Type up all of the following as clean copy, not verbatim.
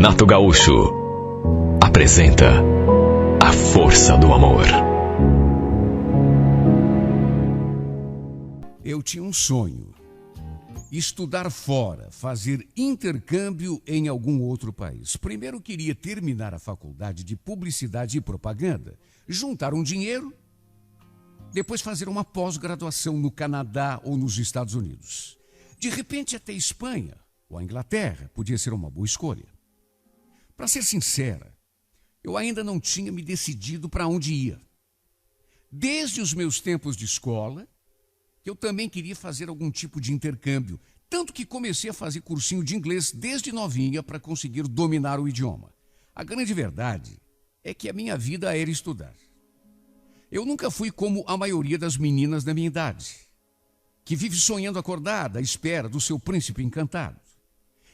Renato Gaúcho apresenta A Força do Amor. Eu tinha um sonho: estudar fora, fazer intercâmbio em algum outro país. Primeiro queria terminar a faculdade de Publicidade e Propaganda, juntar um dinheiro, depois fazer uma pós-graduação no Canadá ou nos Estados Unidos. De repente até Espanha ou a Inglaterra podia ser uma boa escolha. Para ser sincera, eu ainda não tinha me decidido para onde ia. Desde os meus tempos de escola, eu também queria fazer algum tipo de intercâmbio, tanto que comecei a fazer cursinho de inglês desde novinha para conseguir dominar o idioma. A grande verdade é que a minha vida era estudar. Eu nunca fui como a maioria das meninas da minha idade, que vive sonhando acordada à espera do seu príncipe encantado.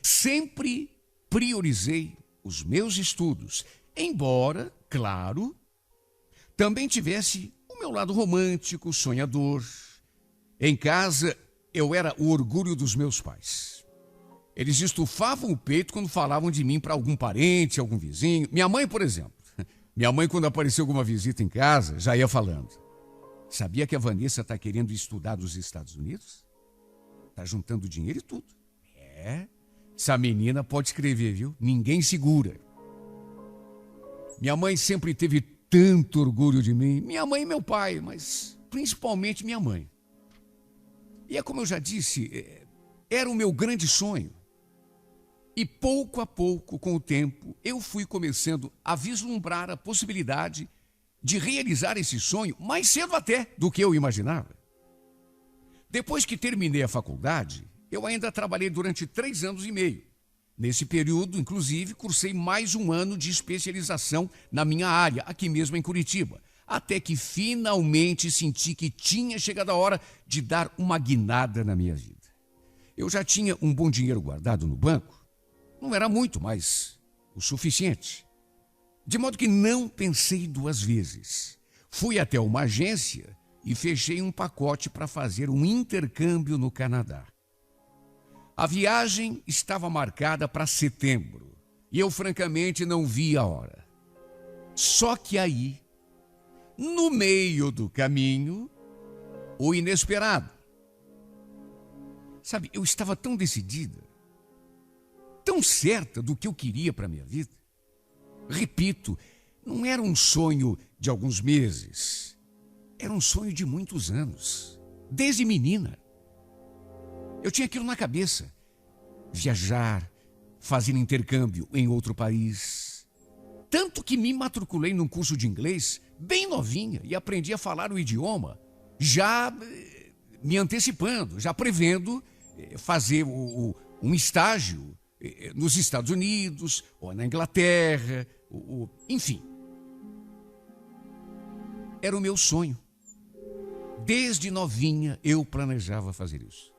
Sempre priorizei os meus estudos, embora, claro, também tivesse o meu lado romântico, sonhador. Em casa, eu era o orgulho dos meus pais. Eles estufavam o peito quando falavam de mim para algum parente, algum vizinho. Minha mãe, por exemplo. Minha mãe, quando apareceu alguma visita em casa, já ia falando: sabia que a Vanessa está querendo estudar nos Estados Unidos? Está juntando dinheiro e tudo. Essa menina pode escrever, viu? Ninguém segura. Minha mãe sempre teve tanto orgulho de mim. Minha mãe e meu pai, mas principalmente minha mãe. E é como eu já disse, era o meu grande sonho. E pouco a pouco, com o tempo, eu fui começando a vislumbrar a possibilidade de realizar esse sonho mais cedo até do que eu imaginava. Depois que terminei a faculdade, eu ainda trabalhei durante 3 anos e meio. Nesse período, inclusive, cursei mais um ano de especialização na minha área, aqui mesmo em Curitiba, até que finalmente senti que tinha chegado a hora de dar uma guinada na minha vida. Eu já tinha um bom dinheiro guardado no banco, não era muito, mas o suficiente. De modo que não pensei 2 vezes. Fui até uma agência e fechei um pacote para fazer um intercâmbio no Canadá. A viagem estava marcada para setembro e eu francamente não vi a hora. Só que aí, no meio do caminho, o inesperado. Sabe, eu estava tão decidida, tão certa do que eu queria para a minha vida. Repito, não era um sonho de alguns meses, era um sonho de muitos anos, desde menina. Eu tinha aquilo na cabeça: viajar, fazer intercâmbio em outro país. Tanto que me matriculei num curso de inglês bem novinha e aprendi a falar o idioma, já me antecipando, já prevendo fazer um estágio nos Estados Unidos ou na Inglaterra, enfim. Era o meu sonho. Desde novinha eu planejava fazer isso.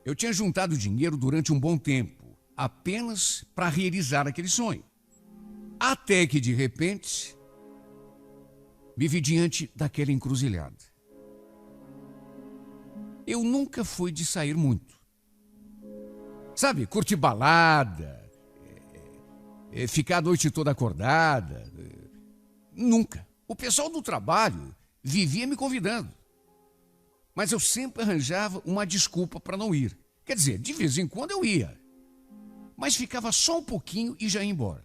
Eu tinha juntado dinheiro durante um bom tempo, apenas para realizar aquele sonho. Até que, de repente, me vi diante daquela encruzilhada. Eu nunca fui de sair muito. Sabe, curtir balada, ficar a noite toda acordada. Nunca. O pessoal do trabalho vivia me convidando. Mas eu sempre arranjava uma desculpa para não ir. Quer dizer, de vez em quando eu ia, mas ficava só um pouquinho e já ia embora.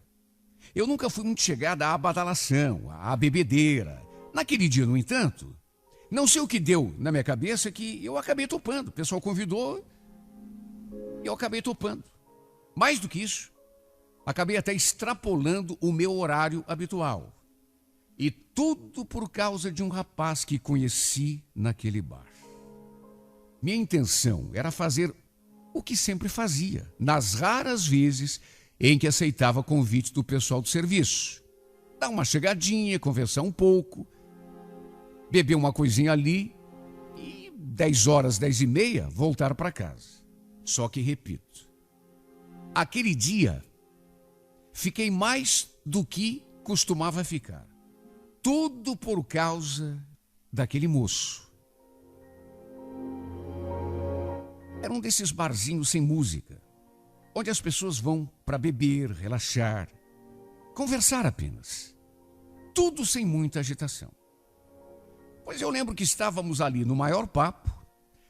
Eu nunca fui muito chegada à badalação, à bebedeira. Naquele dia, no entanto, não sei o que deu na minha cabeça que eu acabei topando. O pessoal convidou e eu acabei topando. Mais do que isso, acabei até extrapolando o meu horário habitual. E tudo por causa de um rapaz que conheci naquele bar. Minha intenção era fazer o que sempre fazia, nas raras vezes em que aceitava convite do pessoal do serviço. Dar uma chegadinha, conversar um pouco, beber uma coisinha ali e 10 horas, 10 e meia, voltar para casa. Só que, repito, aquele dia fiquei mais do que costumava ficar. Tudo por causa daquele moço. Era um desses barzinhos sem música. onde as pessoas vão para beber, relaxar, conversar apenas. Tudo sem muita agitação. Pois eu lembro que estávamos ali no maior papo,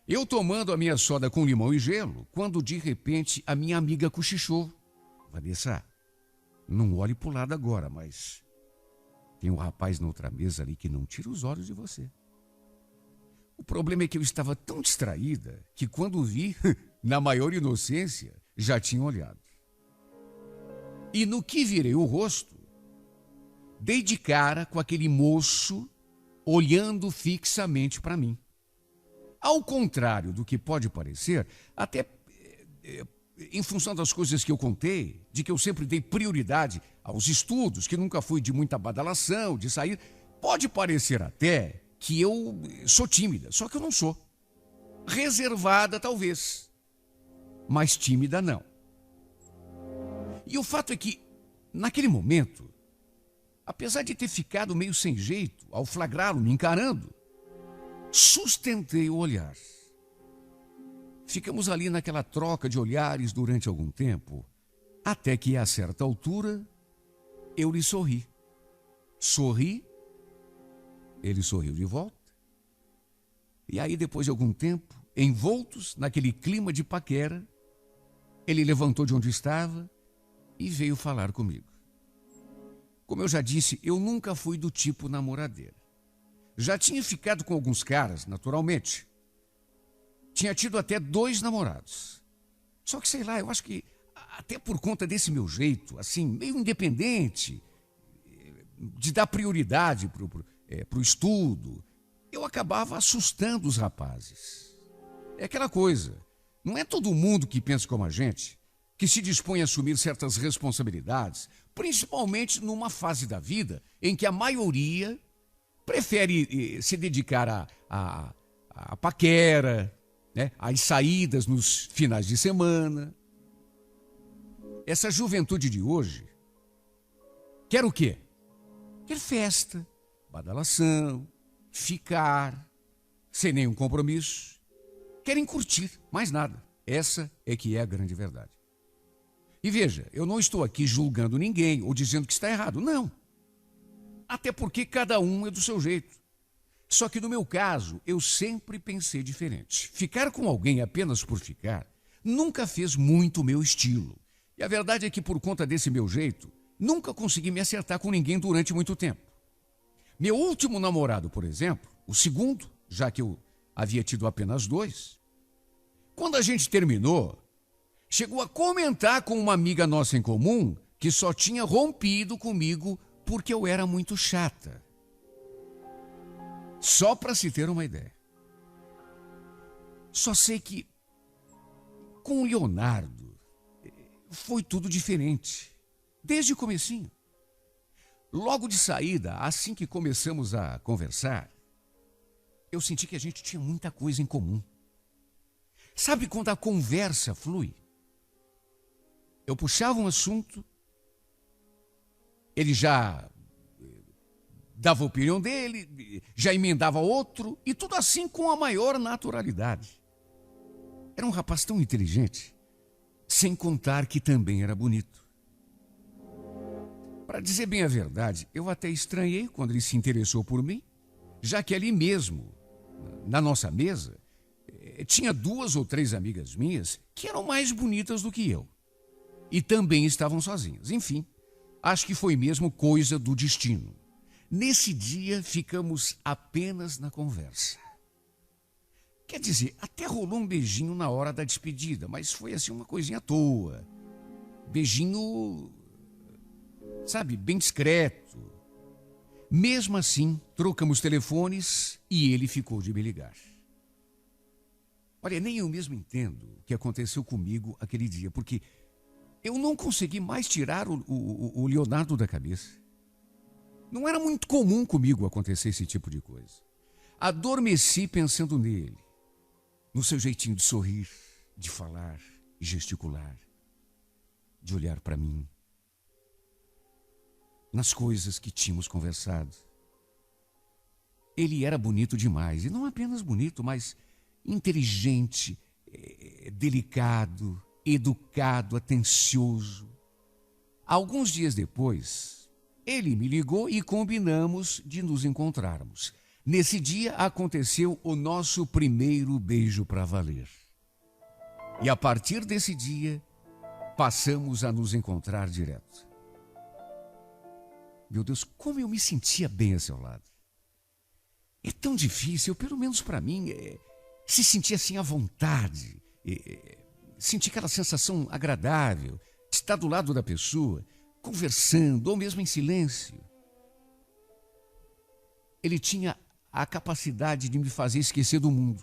eu tomando a minha soda com limão e gelo, quando de repente a minha amiga cochichou. Vanessa, não olhe para o lado agora, mas tem um rapaz na outra mesa ali que não tira os olhos de você. O problema é que eu estava tão distraída que quando vi, na maior inocência, já tinha olhado. E no que virei o rosto, dei de cara com aquele moço olhando fixamente para mim. Ao contrário do que pode parecer, até em função das coisas que eu contei, de que eu sempre dei prioridade aos estudos, que nunca fui de muita badalação, de sair, pode parecer até que eu sou tímida, só que eu não sou. Reservada, talvez, mas tímida não. E o fato é que, naquele momento, apesar de ter ficado meio sem jeito ao flagrá-lo me encarando, sustentei o olhar. Ficamos ali naquela troca de olhares durante algum tempo, até que, a certa altura, eu lhe sorri. Sorri, ele sorriu de volta. E aí, depois de algum tempo, envoltos naquele clima de paquera, ele levantou de onde estava e veio falar comigo. Como eu já disse, eu nunca fui do tipo namoradeira. Já tinha ficado com alguns caras, naturalmente. Tinha tido até 2 namorados. Só que, sei lá, eu acho que até por conta desse meu jeito, assim, meio independente, de dar prioridade pro estudo, eu acabava assustando os rapazes. É aquela coisa, não é todo mundo que pensa como a gente, que se dispõe a assumir certas responsabilidades, principalmente numa fase da vida em que a maioria prefere se dedicar à paquera, né, às saídas nos finais de semana. Essa juventude de hoje quer o quê? Quer festa, badalação, ficar, sem nenhum compromisso. Querem curtir, mais nada. Essa é que é a grande verdade. E veja, eu não estou aqui julgando ninguém ou dizendo que está errado, não. Até porque cada um é do seu jeito. Só que no meu caso, eu sempre pensei diferente. Ficar com alguém apenas por ficar nunca fez muito o meu estilo. E a verdade é que por conta desse meu jeito, nunca consegui me acertar com ninguém durante muito tempo. Meu último namorado, por exemplo, o segundo, já que eu havia tido apenas 2, quando a gente terminou, chegou a comentar com uma amiga nossa em comum que só tinha rompido comigo porque eu era muito chata. Só para se ter uma ideia. Só sei que com o Leonardo foi tudo diferente, desde o comecinho. Logo de saída, assim que começamos a conversar, eu senti que a gente tinha muita coisa em comum. Sabe quando a conversa flui? Eu puxava um assunto, ele já dava a opinião dele, já emendava outro, e tudo assim com a maior naturalidade. Era um rapaz tão inteligente, sem contar que também era bonito. Para dizer bem a verdade, eu até estranhei quando ele se interessou por mim, já que ali mesmo, na nossa mesa, tinha 2 ou 3 amigas minhas que eram mais bonitas do que eu. E também estavam sozinhas. Enfim, acho que foi mesmo coisa do destino. Nesse dia, ficamos apenas na conversa. Quer dizer, até rolou um beijinho na hora da despedida, mas foi assim uma coisinha à toa. Beijinho, sabe, bem discreto. Mesmo assim, trocamos telefones e ele ficou de me ligar. Olha, nem eu mesmo entendo o que aconteceu comigo aquele dia, porque eu não consegui mais tirar o Leonardo da cabeça. Não era muito comum comigo acontecer esse tipo de coisa. Adormeci pensando nele, no seu jeitinho de sorrir, de falar e gesticular, de olhar para mim, nas coisas que tínhamos conversado. Ele era bonito demais, e não apenas bonito, mas inteligente, delicado, educado, atencioso. Alguns dias depois, ele me ligou e combinamos de nos encontrarmos. Nesse dia aconteceu o nosso primeiro beijo para valer. E a partir desse dia, passamos a nos encontrar direto. Meu Deus, como eu me sentia bem a seu lado. É tão difícil, pelo menos para mim, se sentir assim à vontade, sentir aquela sensação agradável de estar do lado da pessoa, conversando, ou mesmo em silêncio. Ele tinha a capacidade de me fazer esquecer do mundo.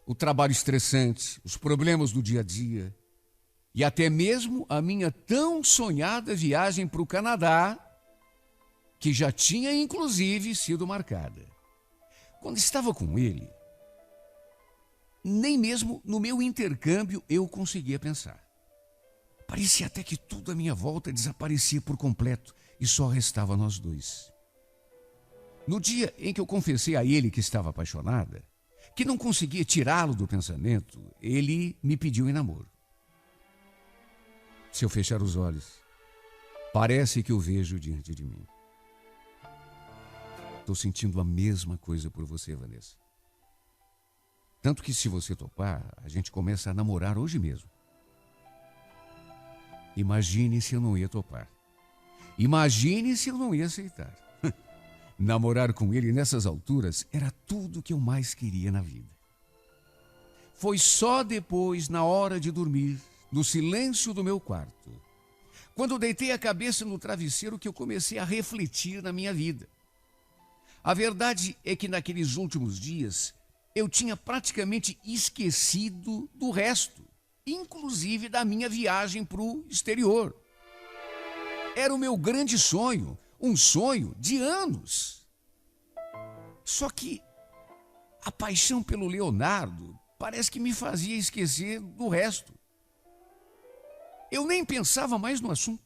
O trabalho estressante, os problemas do dia a dia, e até mesmo a minha tão sonhada viagem para o Canadá, que já tinha inclusive sido marcada. Quando estava com ele, nem mesmo no meu intercâmbio eu conseguia pensar. Parecia até que tudo à minha volta desaparecia por completo e só restava nós dois. No dia em que eu confessei a ele que estava apaixonada, que não conseguia tirá-lo do pensamento, ele me pediu em namoro. Se eu fechar os olhos, parece que o vejo diante de mim. Estou sentindo a mesma coisa por você, Vanessa. Tanto que, se você topar, a gente começa a namorar hoje mesmo. Imagine se eu não ia topar. Imagine se eu não ia aceitar. Namorar com ele nessas alturas era tudo que eu mais queria na vida. Foi só depois, na hora de dormir, no silêncio do meu quarto, quando deitei a cabeça no travesseiro, que eu comecei a refletir na minha vida. A verdade é que naqueles últimos dias eu tinha praticamente esquecido do resto, inclusive da minha viagem para o exterior. Era o meu grande sonho, um sonho de anos. Só que a paixão pelo Leonardo parece que me fazia esquecer do resto. Eu nem pensava mais no assunto.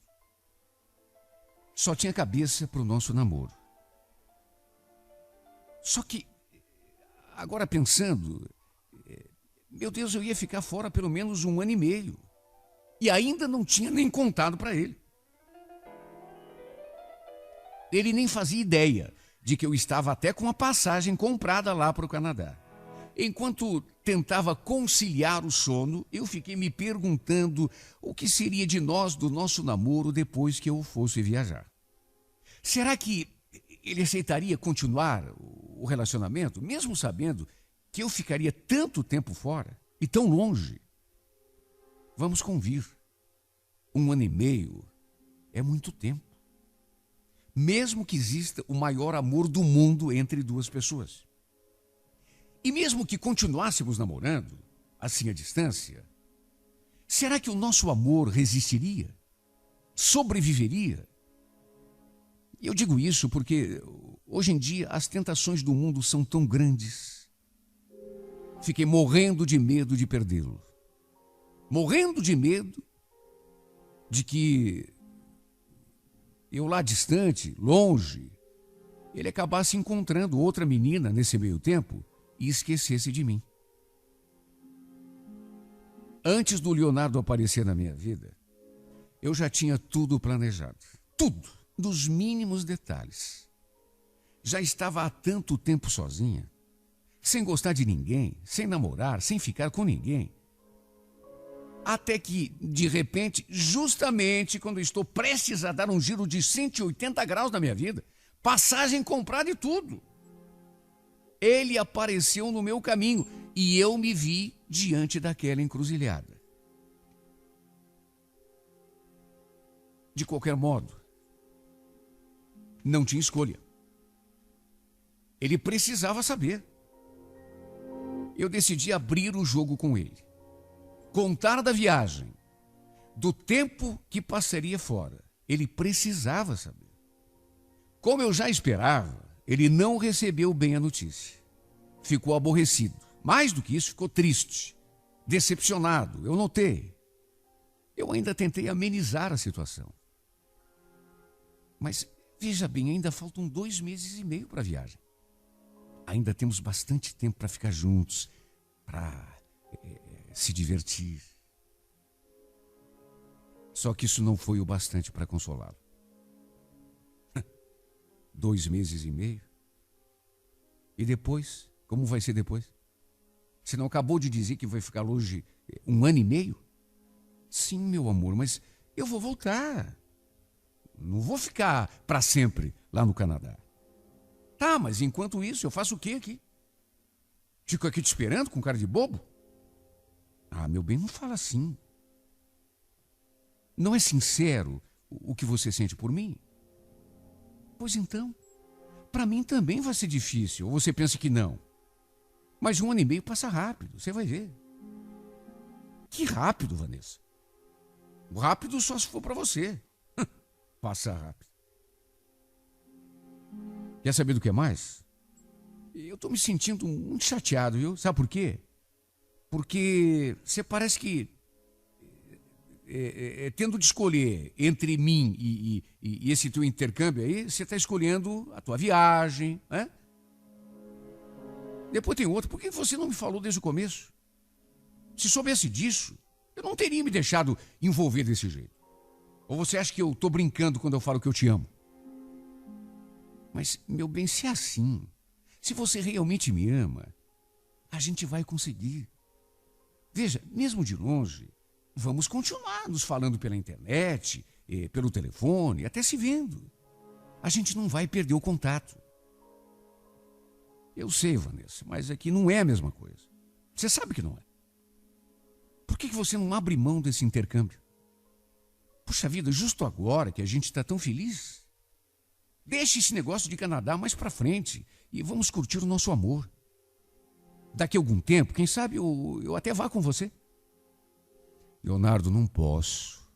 Só tinha cabeça para o nosso namoro. Só que, agora pensando, meu Deus, eu ia ficar fora pelo menos 1 ano e meio. E ainda não tinha nem contado para ele. Ele nem fazia ideia de que eu estava até com a passagem comprada lá para o Canadá. Enquanto tentava conciliar o sono, eu fiquei me perguntando o que seria de nós, do nosso namoro, depois que eu fosse viajar. Será que ele aceitaria continuar o relacionamento, mesmo sabendo que eu ficaria tanto tempo fora e tão longe? Vamos convir. 1 ano e meio é muito tempo. Mesmo que exista o maior amor do mundo entre duas pessoas. E mesmo que continuássemos namorando, assim à distância, será que o nosso amor resistiria? Sobreviveria? E eu digo isso porque hoje em dia as tentações do mundo são tão grandes. Fiquei morrendo de medo de perdê-lo. Morrendo de medo de que eu lá distante, longe, ele acabasse encontrando outra menina nesse meio tempo e esquecesse de mim. Antes do Leonardo aparecer na minha vida, eu já tinha tudo planejado. Tudo, dos mínimos detalhes. Já estava há tanto tempo sozinha, sem gostar de ninguém, sem namorar, sem ficar com ninguém. Até que, de repente, justamente quando estou prestes a dar um giro de 180 graus na minha vida, passagem comprada e tudo, ele apareceu no meu caminho e eu me vi diante daquela encruzilhada. De qualquer modo, não tinha escolha. Ele precisava saber. Eu decidi abrir o jogo com ele. Contar da viagem, do tempo que passaria fora. Ele precisava saber. Como eu já esperava, ele não recebeu bem a notícia. Ficou aborrecido. Mais do que isso, ficou triste, decepcionado. Eu notei. Eu ainda tentei amenizar a situação. Mas, veja bem, ainda faltam 2 meses e meio para a viagem. Ainda temos bastante tempo para ficar juntos, para se divertir. Só que isso não foi o bastante para consolá-lo. 2 meses e meio. E depois? Como vai ser depois? Você não acabou de dizer que vai ficar longe 1 ano e meio? Sim, meu amor, mas eu vou voltar. Não vou ficar para sempre lá no Canadá. Tá, mas enquanto isso, eu faço o quê aqui? Fico aqui te esperando com cara de bobo? Ah, meu bem, não fala assim. Não é sincero o que você sente por mim? Pois então, para mim também vai ser difícil. Ou você pensa que não? Mas 1 ano e meio passa rápido, você vai ver. Que rápido, Vanessa. Rápido só se for para você. Passa rápido. Quer saber do que mais? Eu tô me sentindo muito chateado, viu? Sabe por quê? Porque você parece que, tendo de escolher entre mim e esse teu intercâmbio aí, você está escolhendo a tua viagem, né? Depois tem outro. Por que você não me falou desde o começo? Se soubesse disso, eu não teria me deixado envolver desse jeito. Ou você acha que eu tô brincando quando eu falo que eu te amo? Mas, meu bem, se é assim, se você realmente me ama, a gente vai conseguir. Veja, mesmo de longe, vamos continuar nos falando pela internet, pelo telefone, até se vendo. A gente não vai perder o contato. Eu sei, Vanessa, mas aqui não é a mesma coisa. Você sabe que não é. Por que você não abre mão desse intercâmbio? Puxa vida, justo agora que a gente está tão feliz. Deixe esse negócio de Canadá mais para frente e vamos curtir o nosso amor. Daqui a algum tempo, quem sabe eu até vá com você. Leonardo, não posso.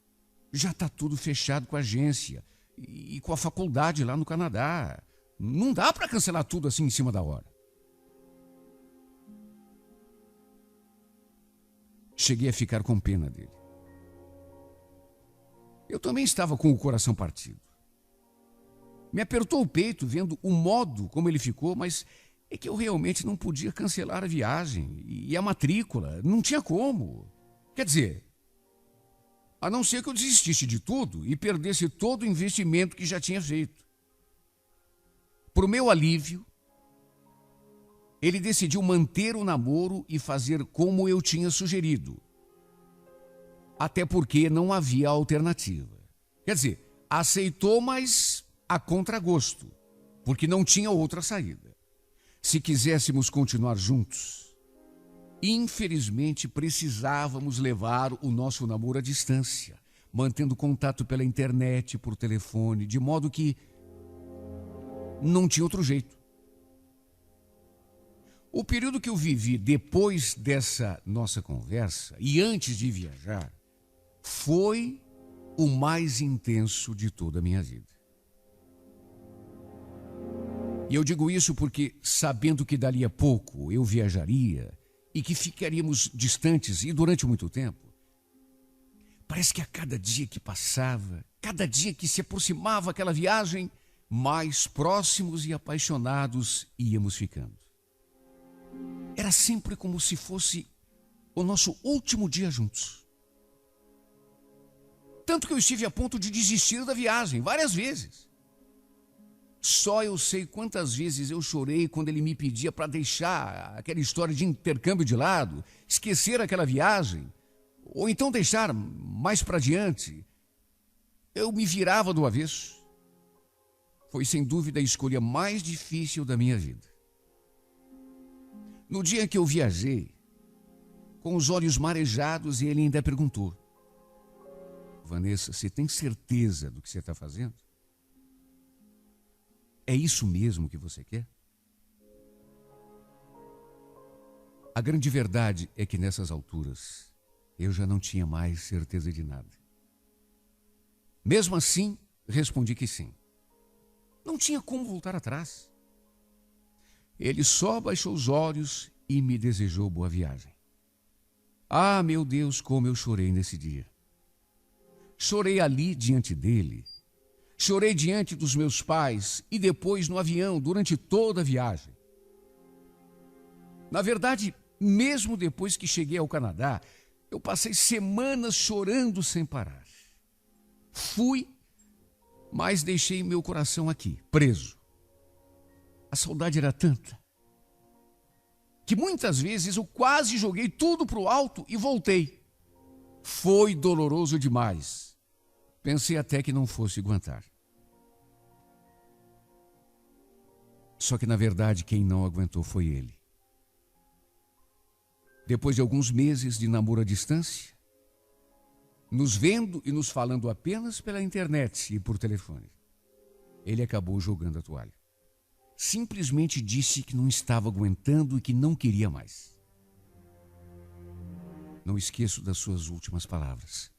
Já está tudo fechado com a agência e com a faculdade lá no Canadá. Não dá para cancelar tudo assim em cima da hora. Cheguei a ficar com pena dele. Eu também estava com o coração partido. Me apertou o peito vendo o modo como ele ficou, mas é que eu realmente não podia cancelar a viagem e a matrícula. Não tinha como. Quer dizer, a não ser que eu desistisse de tudo e perdesse todo o investimento que já tinha feito. Para o meu alívio, ele decidiu manter o namoro e fazer como eu tinha sugerido. Até porque não havia alternativa. Quer dizer, aceitou, mas a contragosto, porque não tinha outra saída. Se quiséssemos continuar juntos, infelizmente precisávamos levar o nosso namoro à distância, mantendo contato pela internet, por telefone, de modo que não tinha outro jeito. O período que eu vivi depois dessa nossa conversa e antes de viajar foi o mais intenso de toda a minha vida. E eu digo isso porque, sabendo que dali a pouco eu viajaria e que ficaríamos distantes e durante muito tempo, parece que a cada dia que passava, cada dia que se aproximava aquela viagem, mais próximos e apaixonados íamos ficando. Era sempre como se fosse o nosso último dia juntos. Tanto que eu estive a ponto de desistir da viagem várias vezes. Só eu sei quantas vezes eu chorei quando ele me pedia para deixar aquela história de intercâmbio de lado, esquecer aquela viagem, ou então deixar mais para diante. Eu me virava do avesso. Foi sem dúvida a escolha mais difícil da minha vida. No dia que eu viajei, com os olhos marejados, ele ainda perguntou: Vanessa, você tem certeza do que você está fazendo? É isso mesmo que você quer? A grande verdade é que nessas alturas eu já não tinha mais certeza de nada. Mesmo assim, respondi que sim. Não tinha como voltar atrás. Ele só baixou os olhos e me desejou boa viagem. Ah, meu Deus, como eu chorei nesse dia. Chorei ali diante dele. Chorei diante dos meus pais e depois no avião durante toda a viagem. Na verdade, mesmo depois que cheguei ao Canadá, eu passei semanas chorando sem parar. Fui, mas deixei meu coração aqui, preso. A saudade era tanta que muitas vezes eu quase joguei tudo para o alto e voltei. Foi doloroso demais. Pensei até que não fosse aguentar. Só que, na verdade, quem não aguentou foi ele. Depois de alguns meses de namoro à distância, nos vendo e nos falando apenas pela internet e por telefone, ele acabou jogando a toalha. Simplesmente disse que não estava aguentando e que não queria mais. Não esqueço das suas últimas palavras.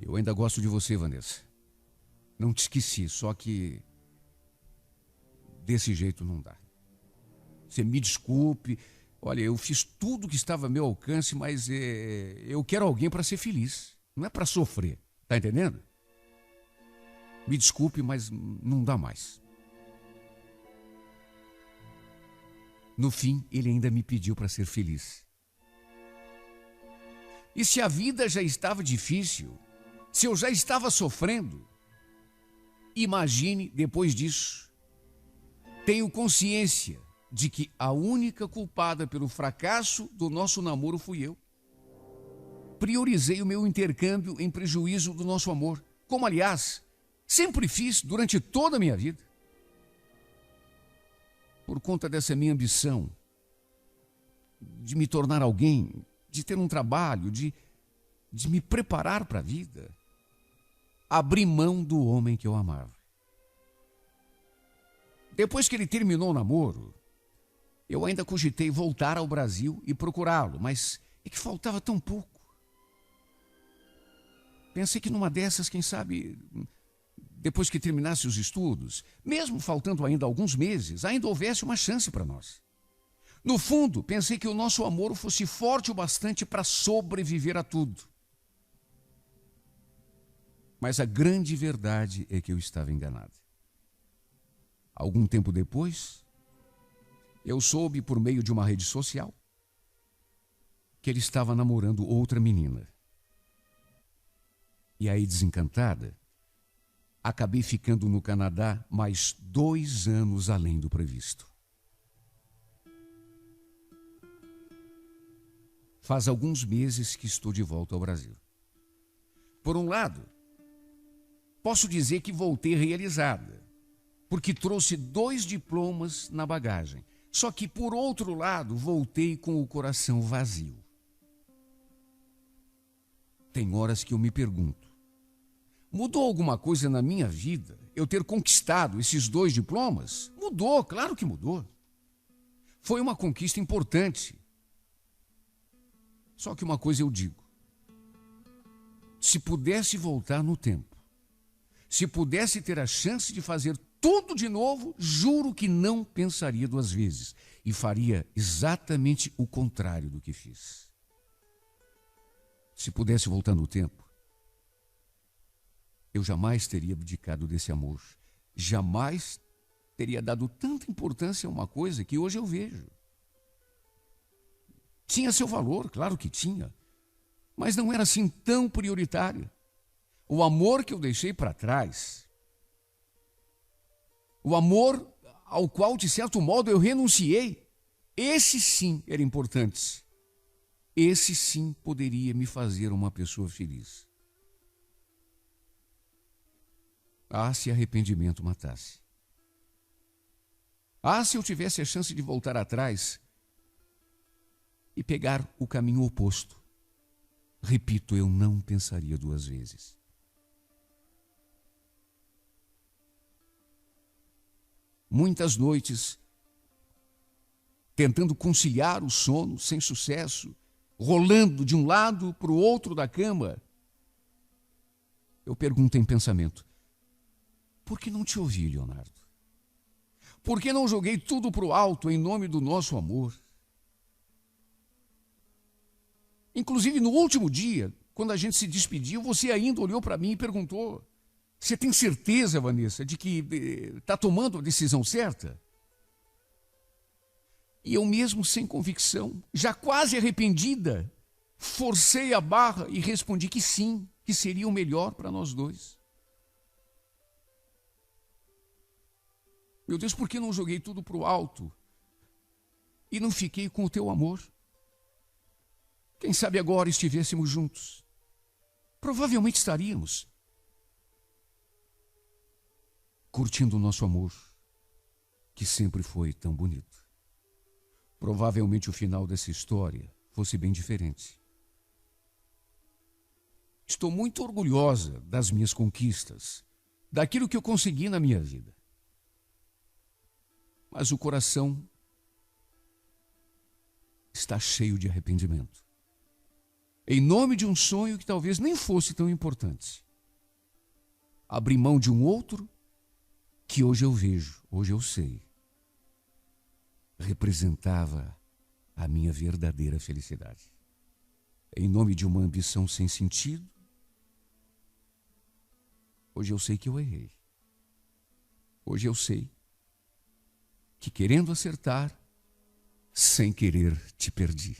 Eu ainda gosto de você, Vanessa. Não te esqueci, só que desse jeito não dá. Você me desculpe. Olha, eu fiz tudo que estava ao meu alcance, mas eu quero alguém para ser feliz. Não é para sofrer. Tá entendendo? Me desculpe, mas não dá mais. No fim, ele ainda me pediu para ser feliz. E se a vida já estava difícil, se eu já estava sofrendo, imagine depois disso. Tenho consciência de que a única culpada pelo fracasso do nosso namoro fui eu. Priorizei o meu intercâmbio em prejuízo do nosso amor, como, aliás, sempre fiz durante toda a minha vida. Por conta dessa minha ambição de me tornar alguém, de ter um trabalho, de me preparar para a vida, abri mão do homem que eu amava. Depois que ele terminou o namoro, eu ainda cogitei voltar ao Brasil e procurá-lo, mas é que faltava tão pouco. Pensei que numa dessas, quem sabe, depois que terminasse os estudos, mesmo faltando ainda alguns meses, ainda houvesse uma chance para nós. No fundo, pensei que o nosso amor fosse forte o bastante para sobreviver a tudo. Mas a grande verdade é que eu estava enganado. Algum tempo depois, eu soube por meio de uma rede social que ele estava namorando outra menina. E aí, desencantada, acabei ficando no Canadá mais 2 anos além do previsto. Faz alguns meses que estou de volta ao Brasil. Por um lado, posso dizer que voltei realizada, porque trouxe 2 diplomas na bagagem. Só que, por outro lado, voltei com o coração vazio. Tem horas que eu me pergunto, mudou alguma coisa na minha vida eu ter conquistado esses 2 diplomas? Mudou, claro que mudou. Foi uma conquista importante. Só que uma coisa eu digo, se pudesse voltar no tempo, se pudesse ter a chance de fazer tudo de novo, juro que não pensaria 2 vezes e faria exatamente o contrário do que fiz. Se pudesse voltar no tempo, eu jamais teria abdicado desse amor, jamais teria dado tanta importância a uma coisa que hoje eu vejo. Tinha seu valor, claro que tinha, mas não era assim tão prioritário. O amor que eu deixei para trás, o amor ao qual, de certo modo, eu renunciei, esse sim era importante. Esse sim poderia me fazer uma pessoa feliz. Ah, se arrependimento matasse. Ah, se eu tivesse a chance de voltar atrás e pegar o caminho oposto. Repito, eu não pensaria 2 vezes. Muitas noites, tentando conciliar o sono sem sucesso, rolando de um lado para o outro da cama, eu pergunto em pensamento, por que não te ouvi, Leonardo? Por que não joguei tudo para o alto em nome do nosso amor? Inclusive, no último dia, quando a gente se despediu, você ainda olhou para mim e perguntou, você tem certeza, Vanessa, de que está tomando a decisão certa? E eu mesmo sem convicção, já quase arrependida, forcei a barra e respondi que sim, que seria o melhor para nós dois. Meu Deus, por que não joguei tudo para o alto e não fiquei com o teu amor? Quem sabe agora estivéssemos juntos? Provavelmente estaríamos curtindo o nosso amor, que sempre foi tão bonito. Provavelmente o final dessa história fosse bem diferente. Estou muito orgulhosa das minhas conquistas, daquilo que eu consegui na minha vida. Mas o coração está cheio de arrependimento. Em nome de um sonho que talvez nem fosse tão importante. Abri mão de um outro que hoje eu vejo, hoje eu sei, representava a minha verdadeira felicidade. Em nome de uma ambição sem sentido, hoje eu sei que eu errei. Hoje eu sei que, querendo acertar, sem querer te perdi.